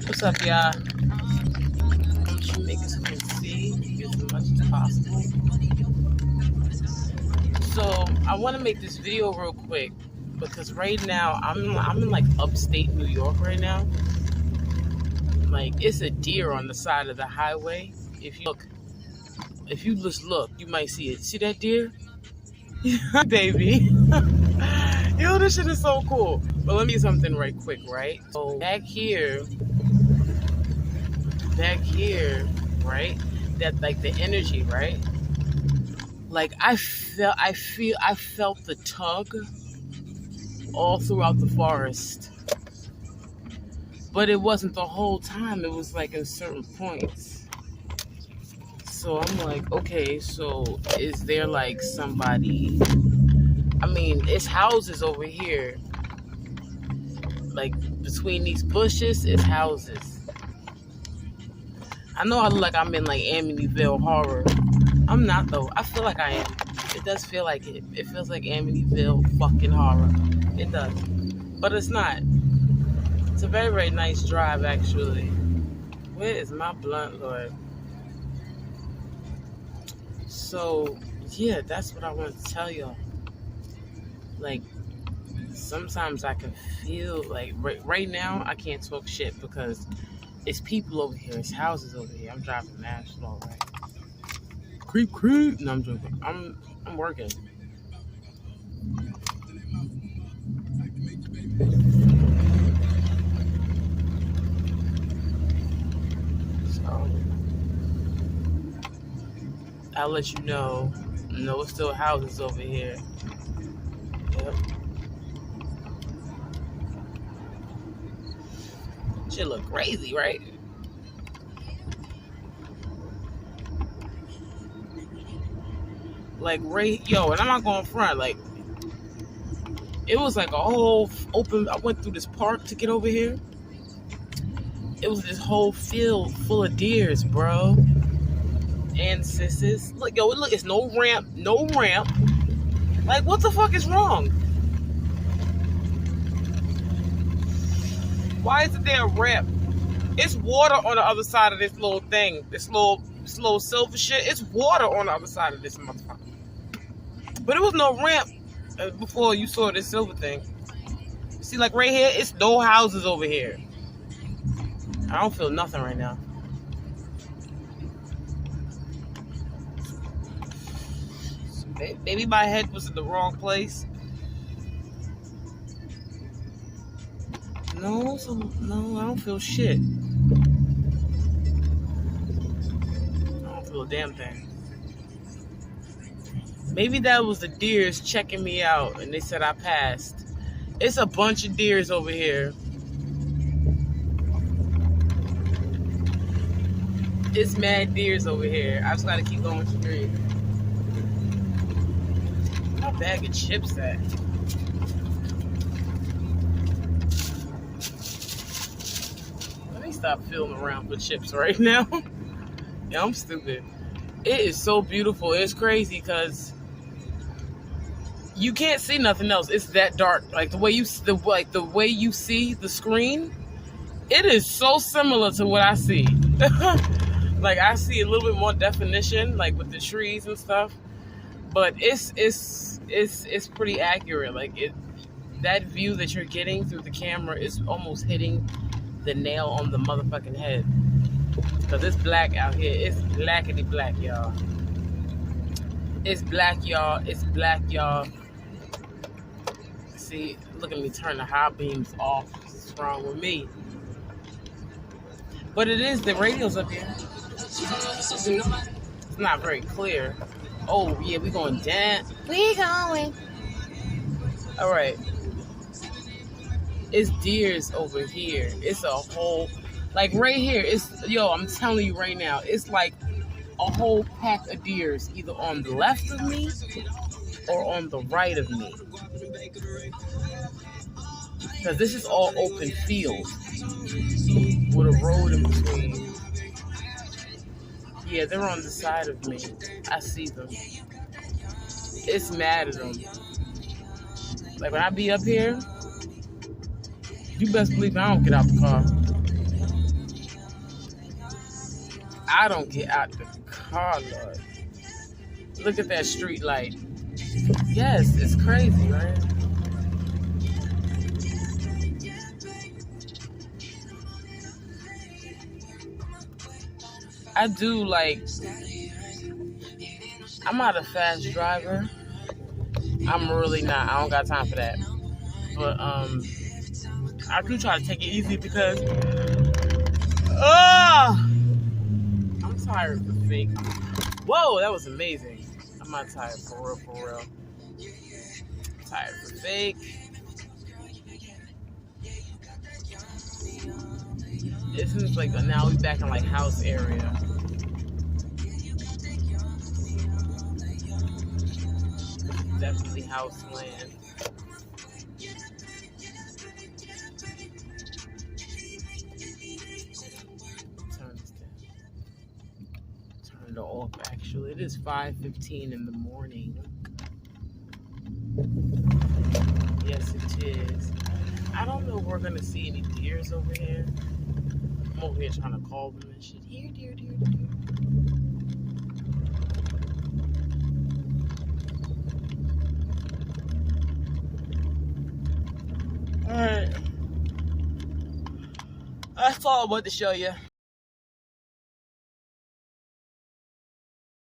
What's up, y'all? I'm trying to make this can see as much as possible. So I want to make this video real quick because right now I'm in like upstate New York right now. Like it's a deer on the side of the highway. If you just look, you might see it. See that deer? Baby. Yo, this shit is so cool. But let me do something right quick, right? So back here, right? That like the energy, right? Like I felt the tug all throughout the forest. But it wasn't the whole time. It was like in certain points. So I'm like, okay, so is there like somebody? I mean, it's houses over here. Like between these bushes, it's houses. I know I look like I'm in like Amityville horror. I'm not though. I feel like I am. It does feel like it. It feels like Amityville fucking horror. It does. But it's not. It's a very, very nice drive actually. Where is my blunt, Lord? So, yeah, that's what I want to tell y'all. Like, sometimes I can feel like right now I can't talk shit because it's people over here, it's houses over here. I'm driving mad slow, right? Creep, creep. No, I'm joking. I'm working. So I'll let you know. No, it's still houses over here. Yep. Shit look crazy, right? Like, yo, and I'm not going front. Like, it was like a whole open. I went through this park to get over here. It was this whole field full of deers, bro. And sisters. Look, yo, look, it's no ramp. Like, what the fuck is wrong? Why isn't there a ramp? It's water on the other side of this little thing. This little silver shit. It's water on the other side of this motherfucker. But it was no ramp before you saw this silver thing. See, like right here, it's no houses over here. I don't feel nothing right now. Maybe my head was in the wrong place. No, I don't feel shit. I don't feel a damn thing. Maybe that was the deers checking me out and they said I passed. It's a bunch of deers over here. It's mad deers over here. I just gotta keep going straight. My bag of chips at? Let me stop feeling around for chips right now. Yeah, I'm stupid. It is so beautiful. It's crazy because you can't see nothing else. It's that dark. Like the way you see the screen, it is so similar to what I see. Like I see a little bit more definition, like with the trees and stuff. But it's pretty accurate. Like that view that you're getting through the camera is almost hitting the nail on the motherfucking head. Cause it's black out here. It's blackity black, y'all. It's black, y'all. It's black, y'all. See, look at me turn the high beams off. What's wrong with me? But it is the radio's up here. It's not very clear. Oh yeah, we going down. We going. All right. It's deers over here. It's a whole, like right here. I'm telling you right now. It's like a whole pack of deers, either on the left of me or on the right of me. Because this is all open field with a road in between. Yeah, they're on the side of me. I see them. It's mad at them. Like when I be up here, you best believe I don't get out the car. I don't get out the car, Lord. Look at that street light. Yes, it's crazy, right? I do like, I'm not a fast driver. I'm really not. I don't got time for that. But I do try to take it easy because I'm tired for fake. Whoa, that was amazing. I'm not tired for real. I'm tired for fake. This is like now we back in like house area. Definitely house land. Turn it off. Actually, it is 5:15 in the morning. Yes, it is. I don't know if we're gonna see any deers over here. I'm over here trying to call them and shit. Here, deer. Alright. That's all I wanted to show you.